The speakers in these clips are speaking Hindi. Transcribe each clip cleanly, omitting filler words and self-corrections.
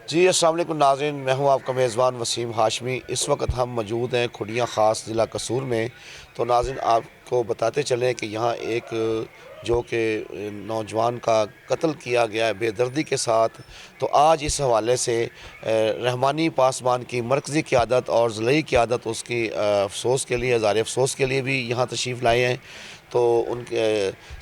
जी अस्सलाम वालेकुम नाज़रीन, मैं हूं आपका मेज़बान वसीम हाशमी। इस वक्त हम मौजूद हैं खुड़ियाँ ख़ास ज़िला कसूर में। तो नाज़रीन आपको बताते चलें कि यहाँ एक जो कि नौजवान का कत्ल किया गया है बेदर्दी के साथ। तो आज इस हवाले से रहमानी पासबान की मरकज़ी क़यादत और ज़िले क़यादत उसकी अफ़सोस के लिए, इज़हार अफ़सोस के लिए भी यहाँ तशरीफ़ लाए हैं। तो उनके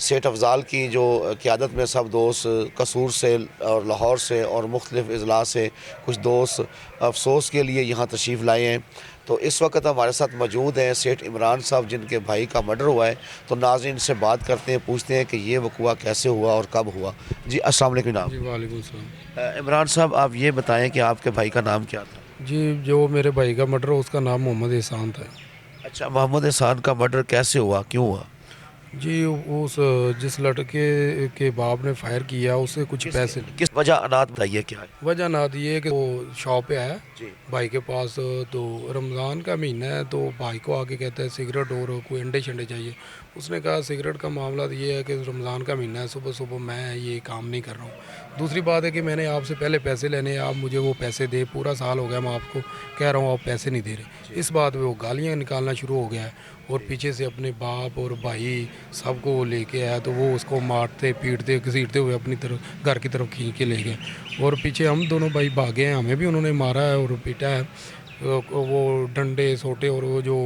सेठ अफ़ज़ाल की जो क़यादत में सब दोस्त कसूर से और लाहौर से और मुख्तलिफ़ अज़ला से कुछ दोस्त अफ़सोस के लिए यहाँ तशरीफ़ लाए हैं। तो इस वक्त हमारे साथ मौजूद हैं सेठ इमरान साहब, जिनके भाई का मर्डर हुआ है। तो नाज़रीन से बात करते हैं, पूछते हैं कि ये वक़ुआ कैसे हुआ और कब हुआ। जी अस्सलाम वालेकुम जनाब। जी, वालेकुम सलाम। इमरान साहब, आप ये बताएं कि आपके भाई का नाम क्या था? जी, जो मेरे भाई का मर्डर उसका नाम मोहम्मद एहसान था। अच्छा, मोहम्मद एहसान का मर्डर कैसे हुआ, क्यों हुआ? जी, उस जिस लड़के के बाप ने फायर किया उससे कुछ पैसे किस वजह अनाथ बताइए क्या है? वजह ना थी ये कि वो शॉप पे आया जी। भाई के पास, तो रमज़ान का महीना है, तो भाई को आके कहता है सिगरेट और कोई अंडे शंडे चाहिए। उसने कहा सिगरेट का मामला तो ये है कि रमज़ान का महीना है, सुबह सुबह मैं ये काम नहीं कर रहा हूँ। दूसरी बात है कि मैंने आपसे पहले पैसे लेने हैं, आप मुझे वो पैसे दे, पूरा साल हो गया मैं आपको कह रहा हूँ, आप पैसे नहीं दे रहे। इस बात पे वो गालियाँ निकालना शुरू हो गया है और पीछे से अपने बाप और भाई सबको वो लेके आया, तो वो उसको मारते पीटते घसीटते हुए अपनी तरफ घर की तरफ खींच के ले गए। और पीछे हम दोनों भाई भागे हैं, हमें भी उन्होंने मारा है और पीटा है। वो डंडे सोटे और वो जो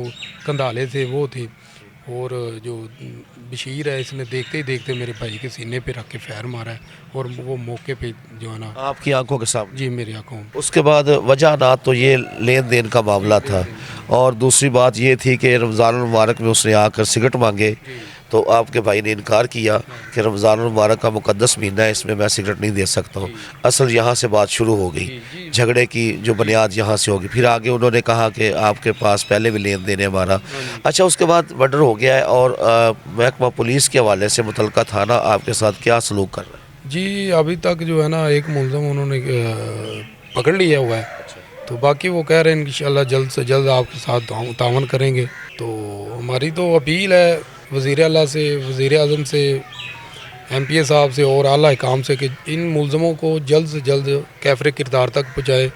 कंधाले थे वो थे। और जो बशीर है, इसने देखते ही देखते मेरे भाई के सीने पे रख के फायर मारा है और वो मौके पे जो है ना। आपकी आंखों के सामने? जी, मेरी आंखों में। उसके बाद वजह अनाथ तो ये लेन देन का मामला था, और दूसरी बात ये थी कि रमज़ान मुबारक में उसने आकर सिगरेट मांगे। तो आपके भाई ने इनकार किया कि रमज़ान मुबारक का मुक़द्दस महीना है, इसमें मैं सिगरेट नहीं दे सकता हूँ। असल यहाँ से बात शुरू हो गई, झगड़े की जो बुनियाद यहाँ से होगी। फिर आगे उन्होंने कहा कि आपके पास पहले भी लेन देन है हमारा। अच्छा, उसके बाद मर्डर हो गया है और महकमा पुलिस के हवाले से मुतलका थाना आपके साथ क्या सलूक कर रहा है? जी, अभी तक जो है ना एक मुलज़म उन्होंने पकड़ लिया हुआ है। तो बाकी वो कह रहे हैं इंशाल्लाह जल्द से जल्द आपके साथ तावन करेंगे। तो हमारी तो अपील है वज़ीर आला से, वज़ीर आज़म से, एमपीए साहब से और आला हिकाम से कि इन मुलज़मों को जल्द से जल्द कैफ़रे किरदार तक पहुँचाए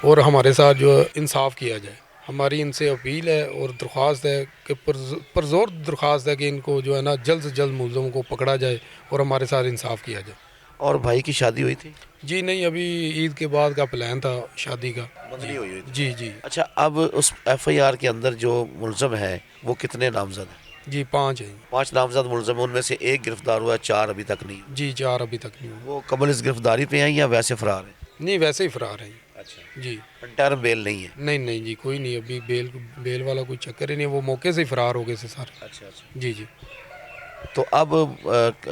और हमारे साथ जो है इंसाफ़ किया जाए। हमारी इनसे अपील है और दरख्वास्त है कि पुरज़ोर दरख्वास्त है कि इनको जो है ना जल्द से जल्द मुलज़मों को पकड़ा जाए और हमारे साथ इंसाफ़ किया जाए। और भाई की शादी हुई थी? जी नहीं, अभी ईद के बाद का प्लान था शादी का। मंगनी हुई थी? जी, जी। अच्छा, अब उस एफआईआर के अंदर जो मुलज़म है वो कितने नामज़द हैं? जी, 5 हैं। 5 नामज़द मुलज़म हैं, उनमें से 1 गिरफ्तार हुआ है, 4 अभी तक नहीं हुए। जी, 4 अभी तक नहीं हुए। वो कबल इस गिरफ्तारी पे हैं या वैसे फ़रार हैं? नहीं, वैसे ही फ़रार हैं। अच्छा। जी। इंटरम बेल नहीं है? नहीं, नहीं जी, कोई नहीं, अभी बेल बेल वाला कोई चक्कर ही नहीं है, वो मौके से ही फ़रार हो गए थे सारे। अच्छा, अच्छा। जी, जी। तो अब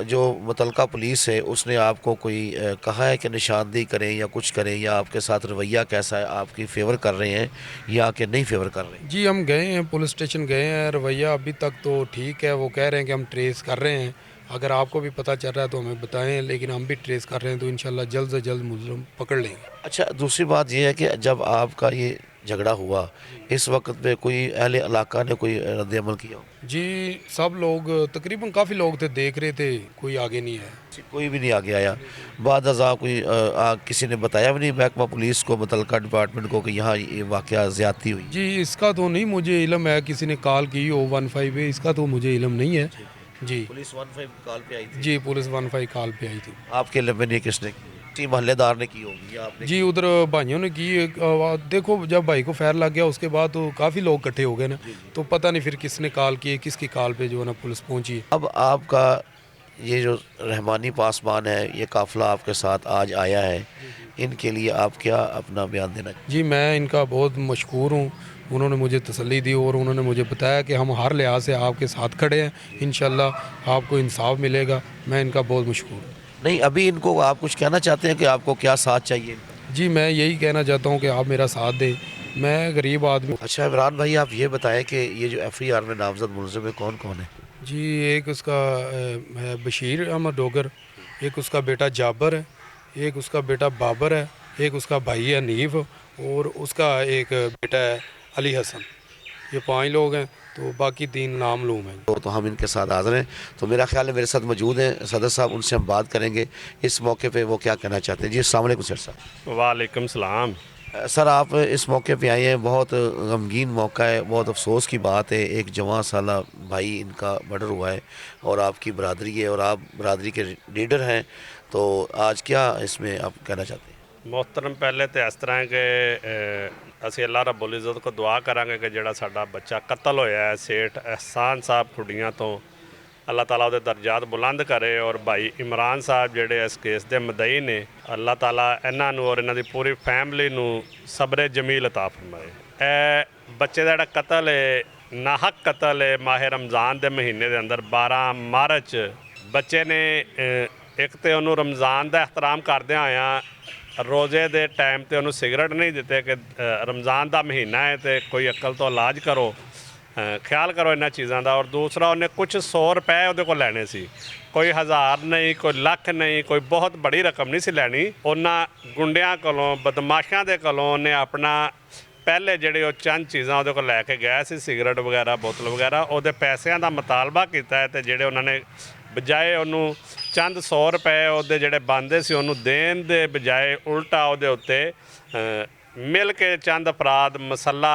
जो मुतलका पुलिस है उसने आपको कोई कहा है कि निशानदेही करें या कुछ करें, या आपके साथ रवैया कैसा है, आपकी फ़ेवर कर रहे हैं या कि नहीं फ़ेवर कर रहे हैं? जी, हम गए हैं, पुलिस स्टेशन गए हैं, रवैया अभी तक तो ठीक है, वो कह रहे हैं कि हम ट्रेस कर रहे हैं। अगर आपको भी पता चल रहा है तो हमें बताएँ, लेकिन हम भी ट्रेस कर रहे हैं, तो इंशाल्लाह जल्द से जल्द मुलज़िम पकड़ लेंगे। अच्छा, दूसरी बात ये है कि जब आपका ये झगड़ा हुआ, इस वक्त पे कोई अहले इलाका ने कोई रद्द-ए-अमल किया हो? जी, सब लोग तकरीबन काफ़ी लोग थे, देख रहे थे, कोई आगे नहीं आया। कोई भी नहीं आगे आया? बाद अज़ा कोई किसी ने बताया भी नहीं महकमा पुलिस को, मुतलका डिपार्टमेंट को, कि यहाँ ये वाक़या ज़्यादती हुई? जी, इसका तो नहीं मुझे इल्म है, किसी ने कॉल की हो 15 पे, इसका तो मुझे इल्म नहीं है। जी। पुलिस 15 कॉल पे आई थी? जी, पुलिस 15 कॉल पे आई थी। आपके इल्म में नहीं किसने की? किसी मोहल्लेदार ने की होगी या आपने जी, की? उधर भाइयों ने की एक देखो जब भाई को फायर लग गया उसके बाद तो काफ़ी लोग इकट्ठे हो गए ना, तो पता नहीं फिर किसने कॉल की है, किसकी कॉल पे जो है ना पुलिस पहुंची है। अब आपका ये जो रहमानी पासबान है, ये काफ़िला आपके साथ आज आया है, इनके लिए आप क्या अपना बयान देना? जी, मैं इनका बहुत मशकूर हूँ, उन्होंने मुझे तसल्ली दी और उन्होंने मुझे बताया कि हम हर लिहाज से आपके साथ खड़े हैं, इंशाल्लाह आपको इंसाफ मिलेगा। मैं इनका बहुत मशकूर हूँ। नहीं, अभी इनको आप कुछ कहना चाहते हैं कि आपको क्या साथ चाहिए इनका? जी, मैं यही कहना चाहता हूँ कि आप मेरा साथ दें, मैं गरीब आदमी। अच्छा इमरान भाई, आप ये बताएं कि ये जो एफआईआर में नामजद मुलज़िम है कौन कौन है? जी, एक उसका है बशीर अहमद डोगर, एक उसका बेटा जाबर है, एक उसका बेटा बाबर है, एक उसका भाई है हनीफ और उसका एक बेटा है अली हसन। ये 5 लोग हैं। तो बाकी 3 नामलूम हैं। तो हम इनके साथ हाज़िर हैं। तो मेरा ख़्याल है मेरे साथ मौजूद हैं सदर साहब, उनसे हम बात करेंगे इस मौके पे वो क्या कहना चाहते हैं। जी अस्सलाम वालेकुम सर साहब। वालेकुम सलाम। सर आप इस मौके पे आए हैं, बहुत गमगीन मौका है, बहुत अफसोस की बात है। एक जवां साला भाई इनका मर्डर हुआ है और आपकी बरादरी है और आप बरादरी के लीडर हैं, तो आज क्या इसमें आप कहना चाहते हैं? मोहतरम, पहले तो इस तरह कि ਅਸੀਂ ਅੱਲਾ ਰੱਬੁਲ ਇੱਜ਼ਤ ਕੋ ਦੁਆ ਕਰਾਂਗੇ ਕਿ ਜਿਹੜਾ ਸਾਡਾ ਬੱਚਾ ਕਤਲ ਹੋਇਆ ਹੈ ਸੇਠ ਅਹਿਸਾਨ ਸਾਹਿਬ ਖੁੱਡੀਆਂ ਤੋਂ, ਅੱਲਾਹ ਤਾਲਾ ਉਹਦੇ ਦਰਜਾਤ ਬੁਲੰਦ ਕਰੇ। ਔਰ ਭਾਈ ਇਮਰਾਨ ਸਾਹਿਬ ਜਿਹੜੇ ਇਸ ਕੇਸ ਦੇ ਮਦਈ ਨੇ, ਅੱਲਾਹ ਤਾਲਾ ਇਹਨਾਂ ਨੂੰ ਔਰ ਇਹਨਾਂ ਦੀ ਪੂਰੀ ਫੈਮਿਲੀ ਨੂੰ ਸਬਰ ਜਮੀਲ ਅਤਾ ਫਰਮਾਏ। ਇਹ ਬੱਚੇ ਦਾ ਜਿਹੜਾ ਕਤਲ ਹੈ ਨਾਹਕ ਕਤਲ ਹੈ, ਮਾਹ ਰਮਜ਼ਾਨ ਦੇ ਮਹੀਨੇ ਦੇ ਅੰਦਰ 12 ਮਾਰਚ ਬੱਚੇ ਨੇ ਇੱਕ ਤੇ ਉਹਨੂੰ ਰਮਜ਼ਾਨ ਦਾ ਇਹਤਰਾਮ ਕਰਦਿਆਂ ਹੋਇਆਂ ਰੋਜ਼ੇ ਦੇ ਟਾਈਮ ਤੇ ਉਹਨੂੰ ਸਿਗਰਟ ਨਹੀਂ ਦਿੱਤੇ ਕਿ ਰਮਜ਼ਾਨ ਦਾ ਮਹੀਨਾ ਹੈ ਤੇ ਕੋਈ ਅਕਲ ਤੋਂ ਇਲਾਜ ਕਰੋ, ਖਿਆਲ ਕਰੋ ਇਹਨਾਂ ਚੀਜ਼ਾਂ ਦਾ। ਔਰ ਦੂਸਰਾ, ਉਹਨੇ ਕੁਝ 100 ਰੁਪਏ ਉਹਦੇ ਕੋਲ ਲੈਣੇ ਸੀ, ਕੋਈ 1000 ਨਹੀਂ, ਕੋਈ ਲੱਖ ਨਹੀਂ, ਕੋਈ ਬਹੁਤ ਬੜੀ ਰਕਮ ਨਹੀਂ ਸੀ ਲੈਣੀ। ਉਹਨਾਂ ਗੁੰਡਿਆਂ ਕੋਲੋਂ, ਬਦਮਾਸ਼ਾਂ ਦੇ ਕੋਲੋਂ ਉਹਨੇ ਆਪਣਾ ਪਹਿਲੇ ਜਿਹੜੇ ਉਹ ਚੰਦ ਚੀਜ਼ਾਂ ਉਹਦੇ ਕੋਲ ਲੈ ਕੇ ਗਿਆ ਸੀ, ਸਿਗਰਟ ਵਗੈਰਾ, ਬੋਤਲ ਵਗੈਰਾ, ਉਹਦੇ ਪੈਸਿਆਂ ਦਾ ਮੁਤਾਲਬਾ ਕੀਤਾ ਹੈ ਤੇ ਜਿਹੜੇ ਉਹਨਾਂ ਨੇ ਬਜਾਏ ਉਹਨੂੰ ਚੰਦ 100 ਰੁਪਏ ਉਹਦੇ ਜਿਹੜੇ ਬਣਦੇ ਸੀ ਉਹਨੂੰ ਦੇਣ ਦੇ ਬਜਾਏ ਉਲਟਾ ਉਹਦੇ ਉੱਤੇ ਮਿਲ ਕੇ ਚੰਦ ਅਪਰਾਧ ਮਸਲਾ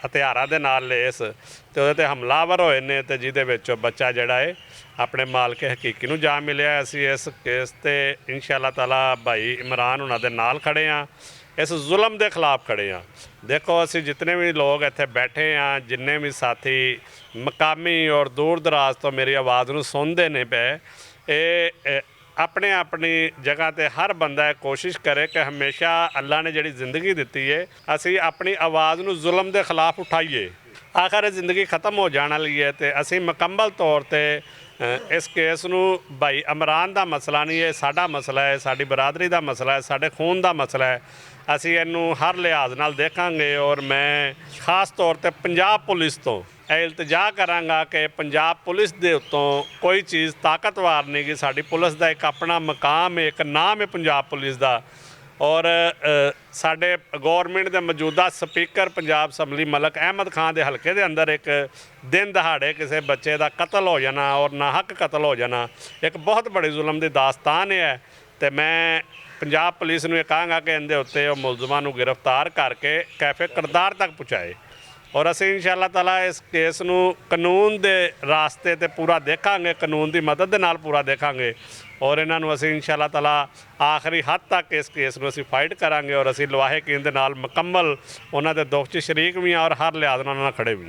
ਹਥਿਆਰਾਂ ਦੇ ਨਾਲ ਲੈਸ ਤੇ ਉਹਦੇ 'ਤੇ ਹਮਲਾਵਰ ਹੋਏ ਨੇ ਤੇ ਜਿਹਦੇ ਵਿੱਚ ਉਹ ਬੱਚਾ ਜਿਹੜਾ ਹੈ ਆਪਣੇ ਮਾਲਕੇ ਹਕੀਕੀ ਨੂੰ ਜਾ ਮਿਲਿਆ। ਅਸੀਂ ਇਸ ਕੇਸ 'ਤੇ ਇਨਸ਼ਾ ਅੱਲਾਹ ਤਾਲਾ ਭਾਈ ਇਮਰਾਨ ਉਹਨਾਂ ਦੇ ਨਾਲ ਖੜੇ ਹਾਂ, ਇਸ ਜ਼ੁਲਮ ਦੇ ਖਿਲਾਫ ਖੜੇ ਹਾਂ। ਦੇਖੋ, ਅਸੀਂ ਜਿਤਨੇ ਵੀ ਲੋਕ ਇੱਥੇ ਬੈਠੇ ਹਾਂ, ਜਿੰਨੇ ਵੀ ਸਾਥੀ ਮਕਾਮੀ ਔਰ ਦੂਰ ਦਰਾਜ਼ ਤੋਂ ਮੇਰੀ ਆਵਾਜ਼ ਨੂੰ ਸੁਣਦੇ ਨੇ ਪਏ, ਇਹ ਆਪਣੇ ਆਪਣੀ ਜਗ੍ਹਾ 'ਤੇ ਹਰ ਬੰਦਾ ਕੋਸ਼ਿਸ਼ ਕਰੇ ਕਿ ਹਮੇਸ਼ਾ ਅੱਲਾ ਨੇ ਜਿਹੜੀ ਜ਼ਿੰਦਗੀ ਦਿੱਤੀ ਹੈ ਅਸੀਂ ਆਪਣੀ ਆਵਾਜ਼ ਨੂੰ ਜ਼ੁਲਮ ਦੇ ਖਿਲਾਫ ਉਠਾਈਏ। ਆਖਰ ਇਹ ਜ਼ਿੰਦਗੀ ਖਤਮ ਹੋ ਜਾਣ ਵਾਲੀ ਹੈ ਤੇ ਅਸੀਂ ਮੁਕੰਮਲ ਤੌਰ 'ਤੇ ਇਸ ਕੇਸ ਨੂੰ ਭਾਈ ਇਮਰਾਨ ਦਾ ਮਸਲਾ ਨਹੀਂ, ਇਹ ਸਾਡਾ ਮਸਲਾ ਹੈ, ਸਾਡੀ ਬਰਾਦਰੀ ਦਾ ਮਸਲਾ ਹੈ, ਸਾਡੇ ਖੂਨ ਦਾ ਮਸਲਾ ਹੈ। ਅਸੀਂ ਇਹਨੂੰ ਹਰ ਲਿਹਾਜ਼ ਨਾਲ ਦੇਖਾਂਗੇ ਔਰ ਮੈਂ ਖਾਸ ਤੌਰ 'ਤੇ ਪੰਜਾਬ ਪੁਲਿਸ ਤੋਂ ਇਹ ਇਲਤਜਾ ਕਰਾਂਗਾ ਕਿ ਪੰਜਾਬ ਪੁਲਿਸ ਦੇ ਉੱਤੋਂ ਕੋਈ ਚੀਜ਼ ਤਾਕਤਵਰ ਨਹੀਂ ਗੀ। ਸਾਡੀ ਪੁਲਿਸ ਦਾ ਇੱਕ ਆਪਣਾ ਮਕਾਮ ਹੈ, ਇੱਕ ਨਾਮ ਹੈ ਪੰਜਾਬ ਪੁਲਿਸ ਦਾ। ਔਰ ਸਾਡੇ ਗੌਰਮੈਂਟ ਦੇ ਮੌਜੂਦਾ ਸਪੀਕਰ ਪੰਜਾਬ ਅਸੈਂਬਲੀ ਮਲਕ ਅਹਿਮਦ ਖਾਨ ਦੇ ਹਲਕੇ ਦੇ ਅੰਦਰ ਇੱਕ ਦਿਨ ਦਿਹਾੜੇ ਕਿਸੇ ਬੱਚੇ ਦਾ ਕਤਲ ਹੋ ਜਾਣਾ ਔਰ ਨਾਹਕ ਕਤਲ ਹੋ ਜਾਣਾ ਇੱਕ ਬਹੁਤ ਬੜੀ ਜ਼ੁਲਮ ਦੀ ਦਾਸਤਾਨ ਹੈ। ਤੇ ਮੈਂ ਪੰਜਾਬ ਪੁਲਿਸ ਨੂੰ ਇਹ ਕਹਾਂਗਾ ਕਿ ਇਹਦੇ ਉੱਤੇ ਉਹ ਮੁਲਜ਼ਮਾਂ ਨੂੰ ਗ੍ਰਿਫਤਾਰ ਕਰਕੇ ਕੈਫੇ ਕਿਰਦਾਰ ਤੱਕ ਪਹੁੰਚਾਏ। ਔਰ ਅਸੀਂ ਇਨਸ਼ਾ ਅੱਲਾਹ ਤਾਲਾ ਇਸ ਕੇਸ ਨੂੰ ਕਾਨੂੰਨ ਦੇ ਰਾਸਤੇ 'ਤੇ ਪੂਰਾ ਦੇਖਾਂਗੇ, ਕਾਨੂੰਨ ਦੀ ਮਦਦ ਦੇ ਨਾਲ ਪੂਰਾ ਦੇਖਾਂਗੇ ਔਰ ਇਹਨਾਂ ਨੂੰ ਅਸੀਂ ਇਨਸ਼ਾ ਅੱਲਾਹ ਤਾਲਾ ਆਖਰੀ ਹੱਦ ਤੱਕ ਇਸ ਕੇਸ ਨੂੰ ਅਸੀਂ ਫਾਈਟ ਕਰਾਂਗੇ। ਔਰ ਅਸੀਂ ਲਵਾਹਿਕੀਨ ਦੇ ਨਾਲ ਮੁਕੰਮਲ ਉਹਨਾਂ ਦੇ ਦੁੱਖ 'ਚ ਸ਼ਰੀਕ ਵੀ ਹਾਂ ਔਰ ਹਰ ਲਿਹਾਜ਼ ਨਾਲ ਉਹਨਾਂ ਨਾਲ ਖੜੇ ਵੀ ਹਾਂ।